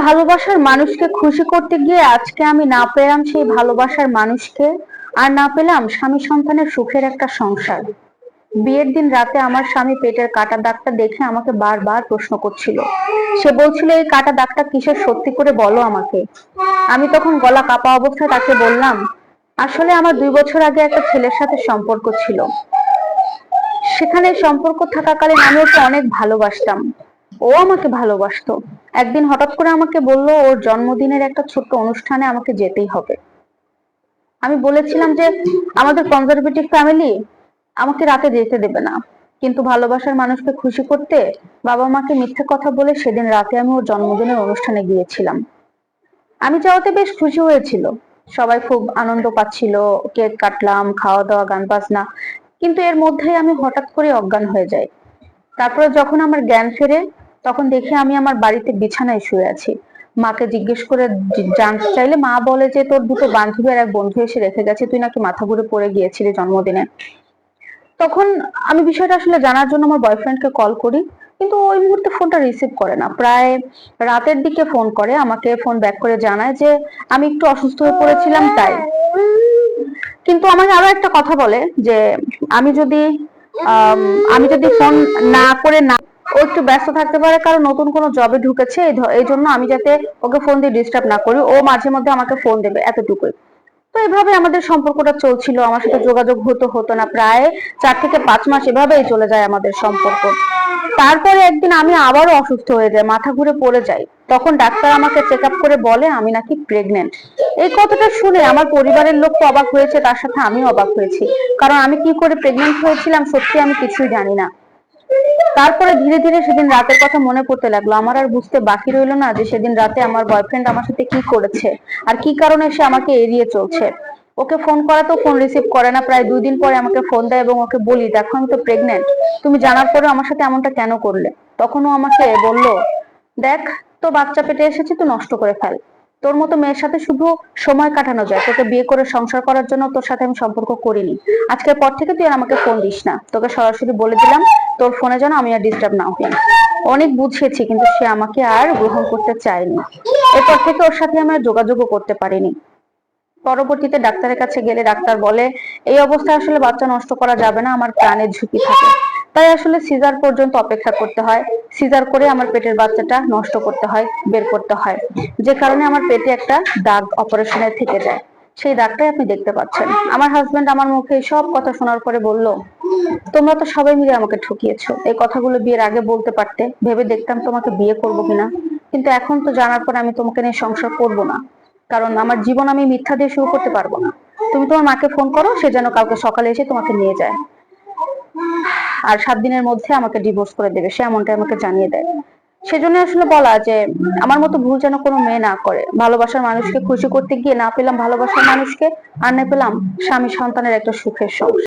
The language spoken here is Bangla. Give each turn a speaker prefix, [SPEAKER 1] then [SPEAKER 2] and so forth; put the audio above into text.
[SPEAKER 1] ভালোবাসার মানুষকে খুশি করতে গিয়ে আজকে আমি না পেলাম সেই ভালোবাসার মানুষকে, আর না পেলাম স্বামী সন্তানের সুখের একটা সংসার। বিয়ের দিন রাতে আমার স্বামী পেটের কাটা দাগটা দেখে আমাকে বারবার প্রশ্ন করছিল। সে বলছিল, এই কাটা দাগটা কিসের, সত্যি করে বলো আমাকে। আমি তখন গলা কাপা অবস্থায় তাকে বললাম, আসলে আমার 2 বছর আগে একটা ছেলের সাথে সম্পর্ক ছিল। সেখানে সম্পর্ক থাকাকালীন আমি ওকে অনেক ভালোবাসতাম, ও আমাকে ভালোবাসতো। একদিন হঠাৎ করে আমাকে বলল ওর জন্মদিনের একটা ছোট্ট অনুষ্ঠানে আমাকে যেতেই হবে। আমি বলেছিলাম যে আমাদের কনজারভেটিভ ফ্যামিলি, আমাকে রাতে যেতে দেবে না। কিন্তু ভালোবাসার মানুষকে খুশি করতে বাবা মাকে মিথ্যে কথা বলে সেদিন রাতে আমি ওর জন্মদিনের অনুষ্ঠানে গিয়েছিলাম। আমি যাওয়াতে বেশ খুশি হয়েছিল, সবাই খুব আনন্দ পাচ্ছিল, কেক কাটলাম, খাওয়া দাওয়া, গান বাজনা। কিন্তু এর মধ্যেই আমি হঠাৎ করে অজ্ঞান হয়ে যাই। তারপরে যখন আমার জ্ঞান ফেরে, তখন দেখি আমি আমার বাড়িতে বিছানায় শুয়ে আছি। মাকে জিজ্ঞেস করে জানতে চাইলে মা বলে যে তোর দুটো বান্ধবী আর এক বন্ধু এসে রেখে গেছে, তুই নাকি মাথা ঘুরে পড়ে গিয়েছিলি জন্মদিনে। তখন আমি বিষয়টা আসলে জানার জন্য আমার বয়ফ্রেন্ডকে কল করি, কিন্তু ওই মুহূর্তে ফোনটা রিসিভ করে না। প্রায় রাতের দিকে ফোন করে, আমাকে ফোন ব্যাক করে জানায় যে আমি একটু অসুস্থ হয়ে পড়েছিলাম তাই। কিন্তু আমাকে আরো একটা কথা বলে যে আমি যদি আম, আমি যদি ফোন না করে না, ও একটু ব্যস্ত থাকতে পারে কারণ নতুন কোনো জবে ঢুকেছে, এই জন্য আমি যাতে ওকে ফোন দিয়ে ডিস্টার্ব না করি, ও মাঝে মধ্যে আমাকে ফোন দেবে, এতটুকুই। তো এভাবে আমাদের সম্পর্কটা চলছিল, আমার সাথে যোগাযোগ হতো হতো না, প্রায় 4 থেকে 5 মাস এভাবেই চলে যায় আমাদের সম্পর্ক। তারপরে একদিন আমি আবারও অসুস্থ হয়ে যাই, মাথা ঘুরে পড়ে যাই। তখন ডাক্তার আমাকে চেক আপ করে বলে আমি নাকি প্রেগনেন্ট। এই কথাটা শুনে আমার পরিবারের লোক তো অবাক হয়েছে, তার সাথে আমিও অবাক হয়েছি। কারণ আমি কি করে প্রেগনেন্ট হয়েছিলাম সত্যি আমি কিছুই জানি না। তারপরে ধীরে ধীরে সেদিন রাতের কথা মনে পড়তে লাগলো। আমার আর বুঝতে বাকি রইলো না যে সেদিন রাতে আমার বয়ফ্রেন্ড আমার সাথে কি করেছে, আর কি কারণে সে আমাকে এড়িয়ে চলছে। ওকে ফোন করা তো ফোন রিসিভ করে না, প্রায় 2 দিন পরে আমাকে ফোন দেয় এবং ওকে বলি, দেখো আমি তো প্রেগনেন্ট, তুমি জানার পরে আমার সাথে এমনটা কেন করলে। তখন ও আমাকে বলল, দেখ, তো বাচ্চা পেটে এসেছে, তো নষ্ট করে ফেল। তোর মতো মেয়ের সাথে শুধু সময় কাটানো যায়, তোকে বিয়ে করে সংসার করার জন্য তোর সাথে আমি সম্পর্ক করিনি। আজকের পর থেকে তুই আর আমাকে ফোন দিস না, তোকে সরাসরি বলে দিলাম, তোর ফোনে যেন আমি আর ডিস্টার্ব না হই। অনেক বুঝিয়েছি কিন্তু সে আমাকে আর গ্রহণ করতে চায়নি। এরপর থেকে ওর সাথে আমি আর যোগাযোগও করতে পারিনি। পরবর্তীতে ডাক্তারের কাছে গেলে ডাক্তার বলে এই অবস্থায় আসলে বাচ্চা নষ্ট করা যাবে না, আমার প্রাণের ঝুঁকি থাকে। তাই আসলে সিজার পর্যন্ত অপেক্ষা করতে হয়। সিজার করে আমার পেটের বাচ্চাটা নষ্ট করতে হয়, বের করতে হয়। যে কারণে আমার পেটে একটা দাগ অপারেশনের থেকে যায়। সেই দাগটাই আপনি দেখতে পাচ্ছেন। আমার হাজবেন্ড আমার মুখে সব কথা শোনার পরে বলল, তোমরা তো সবাই মিলে আমাকে ঠকিয়েছো, এই কথাগুলো বিয়ের আগে বলতে পারতে, ভেবে দেখতাম তোমাকে বিয়ে করবো কিনা। কিন্তু এখন তো জানার পর আমি তোমাকে নিয়ে সংসার করব না, কারণ আমার জীবন আমি মিথ্যা দিয়ে শুরু করতে পারবো না। তুমি তোমার মাকে ফোন করো, সে যেন কালকে সকালে এসে তোমাকে নিয়ে যায়, আর 7 দিনের মধ্যে আমাকে ডিভোর্স করে দেবে, সে এমনটাই আমাকে জানিয়ে দেয়। সেজন্য আসলে বলা যে আমার মতো ভুল যেন কোনো মেয়ে না করে। ভালোবাসার মানুষকে খুশি করতে গিয়ে না পেলাম ভালোবাসার মানুষকে, আর না পেলাম স্বামী সন্তানের একটা সুখের সংসার।